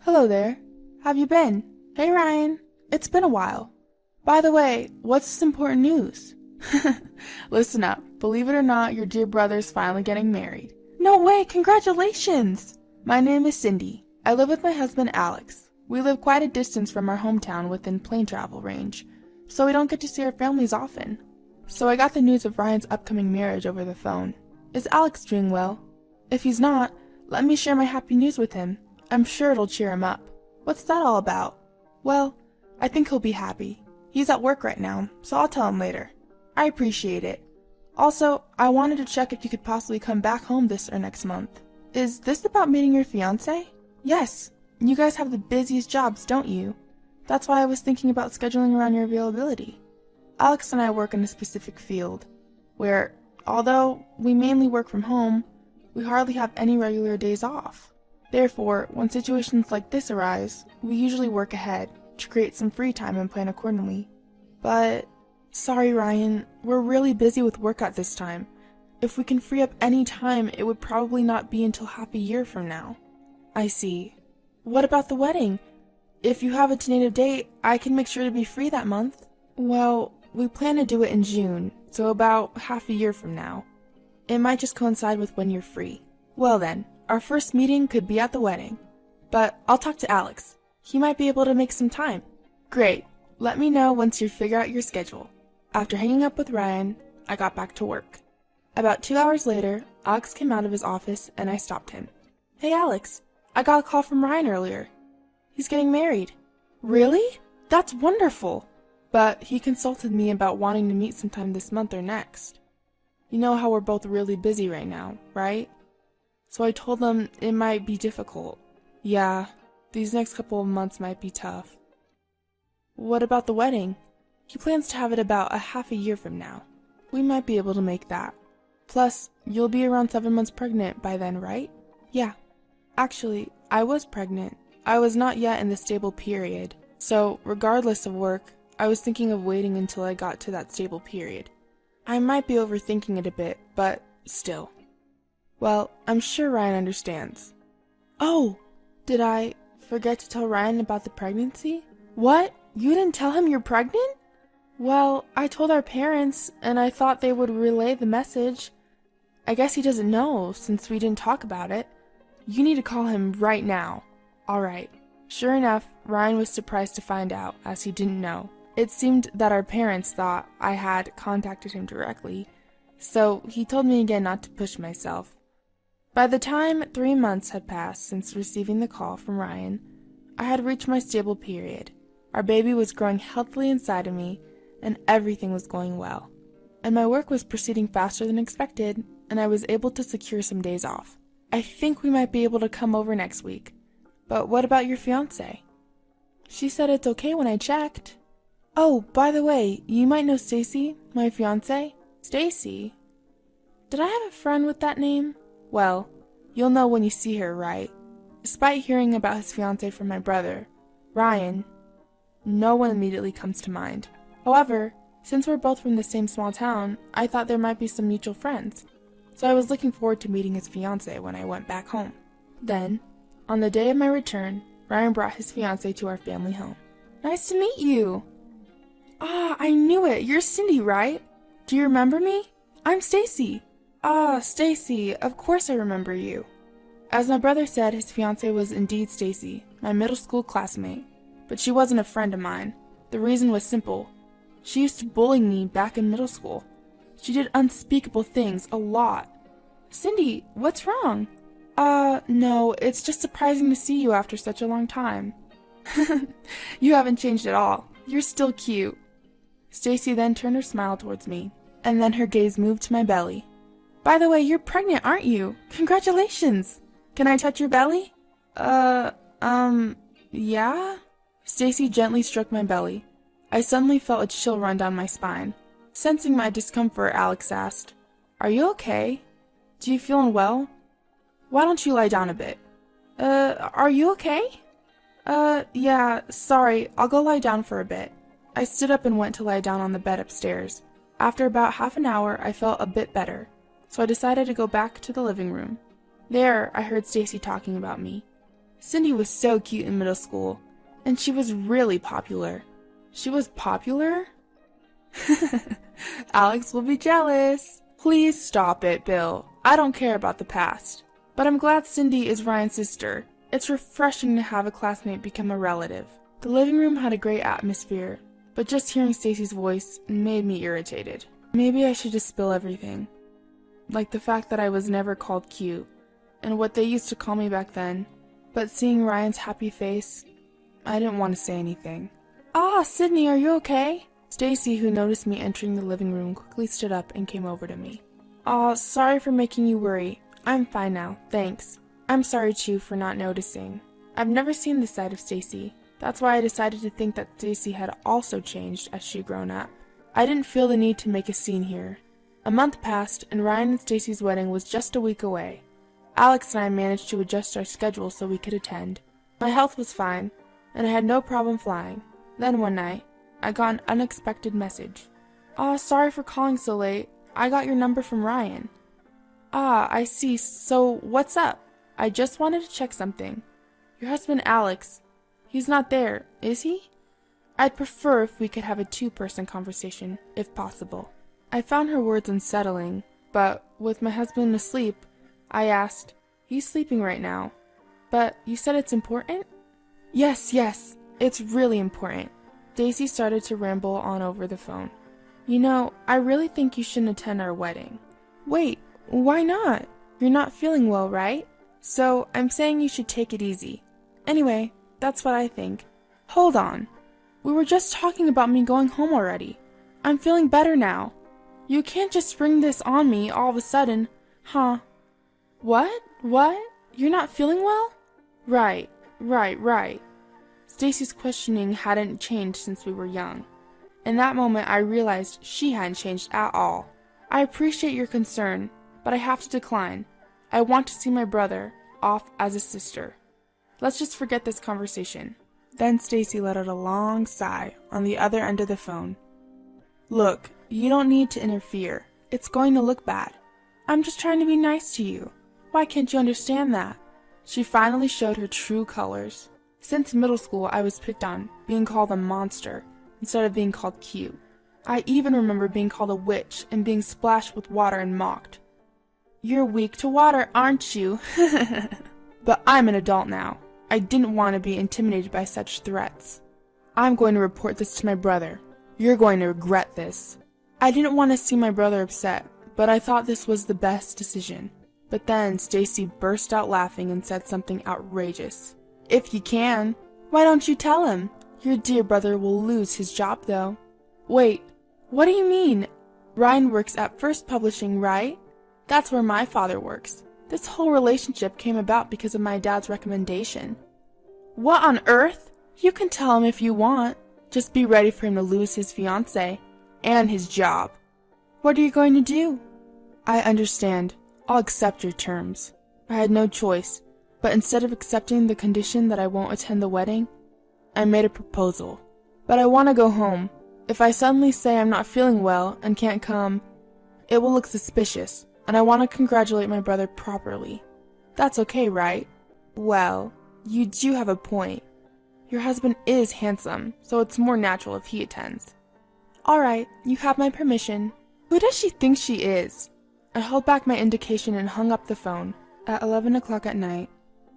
Hello there. Have you been? Hey Ryan, it's been a while. By the way, what's this important news? Listen up. Believe it or not, your dear brother's finally getting married. No way, congratulations! My name is Cindy. I live with my husband Alex. We live quite a distance from our hometown within plane travel range, so we don't get to see our families often. So I got the news of Ryan's upcoming marriage over the phone. Is Alex doing well? If he's not, let me share my happy news with him. I'm sure it'll cheer him up. What's that all about? Well, I think he'll be happy. He's at work right now, so I'll tell him later. I appreciate it. Also, I wanted to check if you could possibly come back home this or next month. Is this about meeting your fiancé? Yes. You guys have the busiest jobs, don't you? That's why I was thinking about scheduling around your availability. Alex and I work in a specific field, where, although we mainly work from home, we hardly have any regular days off. Therefore, when situations like this arise, we usually work ahead to create some free time and plan accordingly. But, sorry Ryan, we're really busy with work at this time. If we can free up any time, it would probably not be until half a year from now. I see. What about the wedding? If you have a tentative date, I can make sure to be free that month. Well, we plan to do it in June, so about half a year from now. It might just coincide with when you're free. Well then, our first meeting could be at the wedding. But I'll talk to Alex. He might be able to make some time. Great. Let me know once you figure out your schedule. After hanging up with Ryan, I got back to work. About 2 hours later, Alex came out of his office and I stopped him. Hey Alex, I got a call from Ryan earlier. He's getting married. Really? That's wonderful. But he consulted me about wanting to meet sometime this month or next. You know how we're both really busy right now, right? So I told him it might be difficult. Yeah, these next couple of months might be tough. What about the wedding? He plans to have it about a half a year from now. We might be able to make that. Plus, you'll be around 7 months pregnant by then, right? Yeah. Actually, I was pregnant. I was not yet in the stable period. So, regardless of work, I was thinking of waiting until I got to that stable period. I might be overthinking it a bit, but still. Well, I'm sure Ryan understands. Oh, did I forget to tell Ryan about the pregnancy? What? You didn't tell him you're pregnant? Well, I told our parents, and I thought they would relay the message. I guess he doesn't know, since we didn't talk about it. You need to call him right now. Alright. Sure enough, Ryan was surprised to find out, as he didn't know. It seemed that our parents thought I had contacted him directly, so he told me again not to push myself. By the time 3 months had passed since receiving the call from Ryan, I had reached my stable period. Our baby was growing healthily inside of me, and everything was going well. And my work was proceeding faster than expected, and I was able to secure some days off. I think we might be able to come over next week. But what about your fiancé? She said it's okay when I checked. Oh, by the way, you might know Stacy, my fiancé. Stacy? Did I have a friend with that name? Well, you'll know when you see her, right? Despite hearing about his fiancé from my brother, Ryan, no one immediately comes to mind. However, since we're both from the same small town, I thought there might be some mutual friends. So I was looking forward to meeting his fiancé when I went back home. Then, on the day of my return, Ryan brought his fiancé to our family home. Nice to meet you! Ah, I knew it! You're Cindy, right? Do you remember me? I'm Stacy. Ah, Stacy, of course I remember you. As my brother said, his fiancée was indeed Stacy, my middle school classmate. But she wasn't a friend of mine. The reason was simple. She used to bully me back in middle school. She did unspeakable things, a lot. Cindy, what's wrong? No, it's just surprising to see you after such a long time. You haven't changed at all. You're still cute. Stacy then turned her smile towards me, and then her gaze moved to my belly. By the way, you're pregnant, aren't you? Congratulations! Can I touch your belly? Yeah? Stacy gently stroked my belly. I suddenly felt a chill run down my spine. Sensing my discomfort, Alex asked, Are you okay? Do you feel unwell? Why don't you lie down a bit? Are you okay? Yeah, sorry, I'll go lie down for a bit. I stood up and went to lie down on the bed upstairs. After about half an hour, I felt a bit better, so I decided to go back to the living room. There, I heard Stacy talking about me. Cindy was so cute in middle school, and she was really popular. She was popular? Alex will be jealous. Please stop it, Bill. I don't care about the past. But I'm glad Cindy is Ryan's sister. It's refreshing to have a classmate become a relative. The living room had a great atmosphere, but just hearing Stacy's voice made me irritated. Maybe I should just spill everything. Like the fact that I was never called cute, and what they used to call me back then. But seeing Ryan's happy face, I didn't want to say anything. Ah, Sydney, are you okay? Stacy, who noticed me entering the living room, quickly stood up and came over to me. Aw, sorry for making you worry. I'm fine now, thanks. I'm sorry too for not noticing. I've never seen this side of Stacy. That's why I decided to think that Stacy had also changed as she'd grown up. I didn't feel the need to make a scene here. A month passed, and Ryan and Stacy's wedding was just a week away. Alex and I managed to adjust our schedule so we could attend. My health was fine, and I had no problem flying. Then one night, I got an unexpected message. Aw, sorry for calling so late. I got your number from Ryan. Ah, I see. So, what's up? I just wanted to check something. Your husband Alex, he's not there, is he? I'd prefer if we could have a two-person conversation, if possible. I found her words unsettling, but with my husband asleep, I asked, he's sleeping right now. But you said it's important? Yes, it's really important. Daisy started to ramble on over the phone. You know, I really think you shouldn't attend our wedding. Wait, why not? You're not feeling well, right? So, I'm saying you should take it easy. Anyway, that's what I think. Hold on. We were just talking about me going home already. I'm feeling better now. You can't just spring this on me all of a sudden, huh? What? You're not feeling well? Right. Stacy's questioning hadn't changed since we were young. In that moment, I realized she hadn't changed at all. I appreciate your concern, but I have to decline. I want to see my brother off as a sister. Let's just forget this conversation. Then Stacy let out a long sigh on the other end of the phone. Look, you don't need to interfere. It's going to look bad. I'm just trying to be nice to you. Why can't you understand that? She finally showed her true colors. Since middle school, I was picked on, being called a monster, instead of being called cute. I even remember being called a witch and being splashed with water and mocked. You're weak to water, aren't you? But I'm an adult now. I didn't want to be intimidated by such threats. I'm going to report this to my brother. You're going to regret this. I didn't want to see my brother upset, but I thought this was the best decision. But then Stacy burst out laughing and said something outrageous. If you can, why don't you tell him? Your dear brother will lose his job, though. Wait, what do you mean? Ryan works at First Publishing, right? That's where my father works. This whole relationship came about because of my dad's recommendation. What on earth? You can tell him if you want. Just be ready for him to lose his fiancée and his job. What are you going to do? I understand. I'll accept your terms. I had no choice, but instead of accepting the condition that I won't attend the wedding, I made a proposal. But I want to go home. If I suddenly say I'm not feeling well and can't come, it will look suspicious, and I want to congratulate my brother properly. That's okay, right? Well, you do have a point. Your husband is handsome, so it's more natural if he attends. Alright, you have my permission. Who does she think she is? I held back my indication and hung up the phone. At 11 o'clock at night,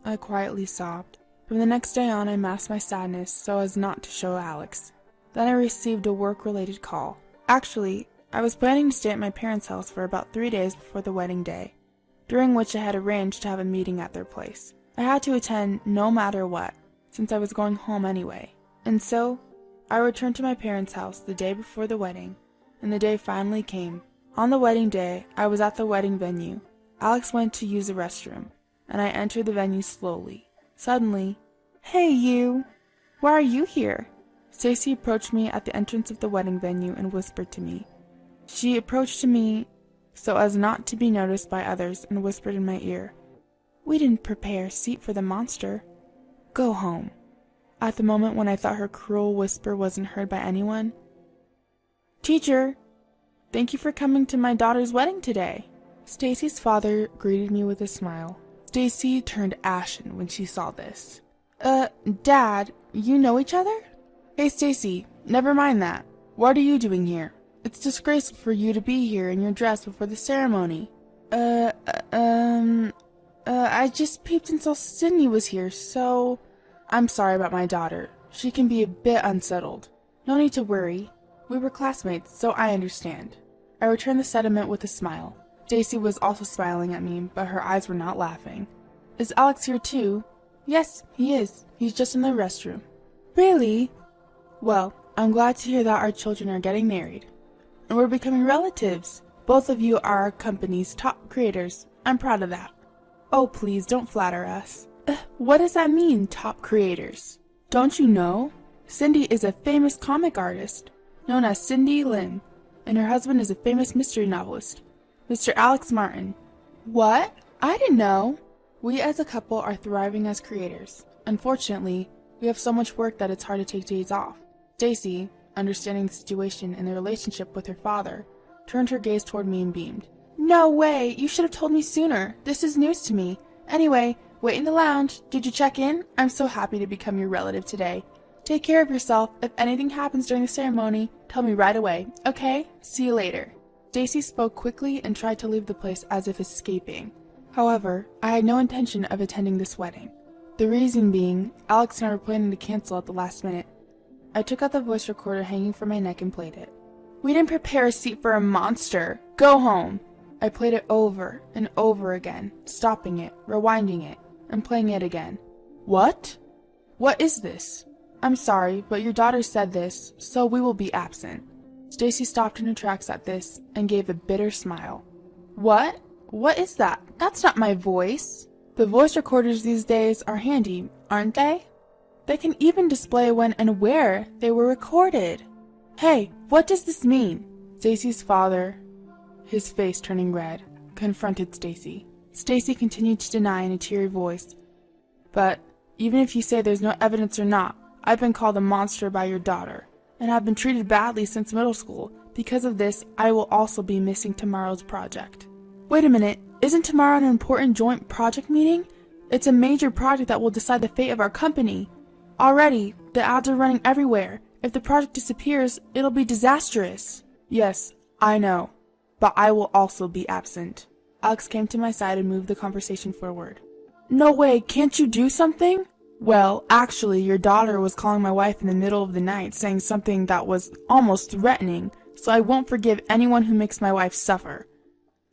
I quietly sobbed. From the next day on, I masked my sadness so as not to show Alex. Then I received a work-related call. Actually, I was planning to stay at my parents' house for about 3 days before the wedding day, during which I had arranged to have a meeting at their place. I had to attend no matter what, since I was going home anyway. And so, I returned to my parents' house the day before the wedding, and the day finally came. On the wedding day, I was at the wedding venue. Alex went to use the restroom, and I entered the venue slowly. Suddenly, "Hey, you! Why are you here?" Stacy approached me at the entrance of the wedding venue and whispered to me. She approached to me so as not to be noticed by others and whispered in my ear, "We didn't prepare a seat for the monster. Go home." At the moment when I thought her cruel whisper wasn't heard by anyone, "Teacher, thank you for coming to my daughter's wedding today." Stacy's father greeted me with a smile. Stacy turned ashen when she saw this. Dad, you know each other? Hey Stacy, never mind that. What are you doing here? It's disgraceful for you to be here in your dress before the ceremony. I just peeped and saw Sydney was here, so... I'm sorry about my daughter. She can be a bit unsettled. No need to worry. We were classmates, so I understand. I returned the sentiment with a smile. Stacy was also smiling at me, but her eyes were not laughing. Is Alex here too? Yes, he is. He's just in the restroom. Really? Well, I'm glad to hear that our children are getting married. And we're becoming relatives. Both of you are our company's top creators. I'm proud of that. Oh, please don't flatter us. What does that mean, top creators? Don't you know? Cindy is a famous comic artist, known as Cindy Lim, and her husband is a famous mystery novelist, Mr. Alex Martin. What? I didn't know. We as a couple are thriving as creators. Unfortunately, we have so much work that it's hard to take days off. Stacy, understanding the situation and the relationship with her father, turned her gaze toward me and beamed. No way! You should have told me sooner. This is news to me. Anyway, wait in the lounge. Did you check in? I'm so happy to become your relative today. Take care of yourself. If anything happens during the ceremony, tell me right away, okay? See you later. Stacy spoke quickly and tried to leave the place as if escaping. However, I had no intention of attending this wedding. The reason being, Alex and I were planning to cancel at the last minute. I took out the voice recorder hanging from my neck and played it. We didn't prepare a seat for a monster. Go home. I played it over and over again, stopping it, rewinding it, and playing it again. What? What is this? I'm sorry, but your daughter said this, so we will be absent. Stacy stopped in her tracks at this and gave a bitter smile. What? What is that? That's not my voice. The voice recorders these days are handy, aren't they? They can even display when and where they were recorded. Hey, what does this mean? Stacy's father, his face turning red, confronted Stacy. Stacy continued to deny in a teary voice. But even if you say there's no evidence or not, I've been called a monster by your daughter, and have been treated badly since middle school. Because of this, I will also be missing tomorrow's project. Wait a minute, isn't tomorrow an important joint project meeting? It's a major project that will decide the fate of our company. Already, the ads are running everywhere. If the project disappears, it'll be disastrous. Yes, I know, but I will also be absent. Alex came to my side and moved the conversation forward. No way, can't you do something? Well, actually, your daughter was calling my wife in the middle of the night, saying something that was almost threatening, so I won't forgive anyone who makes my wife suffer.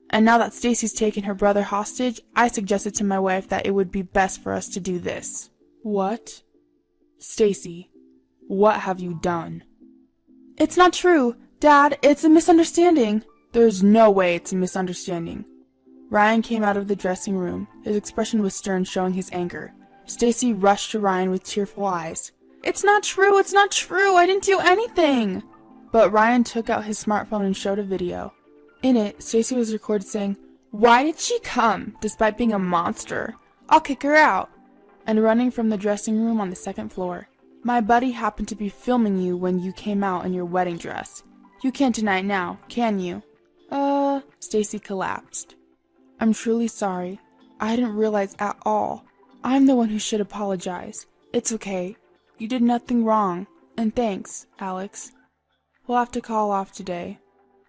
And now that Stacy's taken her brother hostage, I suggested to my wife that it would be best for us to do this. What? Stacy, what have you done? It's not true. Dad, it's a misunderstanding. There's no way it's a misunderstanding. Ryan came out of the dressing room. His expression was stern, showing his anger. Stacy rushed to Ryan with tearful eyes. It's not true, it's not true, I didn't do anything! But Ryan took out his smartphone and showed a video. In it, Stacy was recorded saying, "Why did she come, despite being a monster? I'll kick her out," and running from the dressing room on the second floor. My buddy happened to be filming you when you came out in your wedding dress. You can't deny it now, can you? Stacy collapsed. I'm truly sorry. I didn't realize at all. I'm the one who should apologize. It's okay. You did nothing wrong. And thanks, Alex. We'll have to call off today,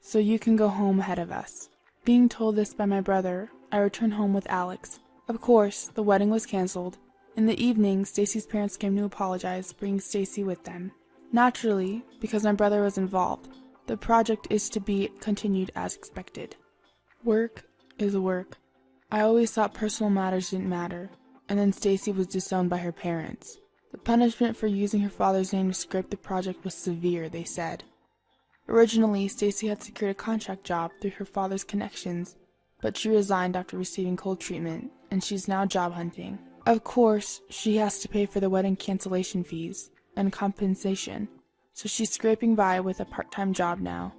so you can go home ahead of us. Being told this by my brother, I returned home with Alex. Of course, the wedding was canceled. In the evening, Stacy's parents came to apologize, bringing Stacy with them. Naturally, because my brother was involved, the project is to be continued as expected. Work is work. I always thought personal matters didn't matter, and then Stacy was disowned by her parents. The punishment for using her father's name to script the project was severe, they said. Originally, Stacy had secured a contract job through her father's connections, but she resigned after receiving cold treatment, and she's now job hunting. Of course, she has to pay for the wedding cancellation fees and compensation, so she's scraping by with a part-time job now.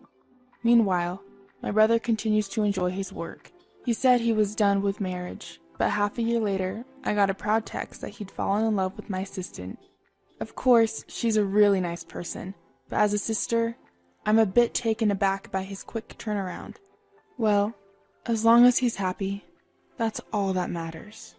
Meanwhile, my brother continues to enjoy his work. He said he was done with marriage, but half a year later, I got a proud text that he'd fallen in love with my assistant. Of course, she's a really nice person, but as a sister, I'm a bit taken aback by his quick turnaround. Well, as long as he's happy, that's all that matters.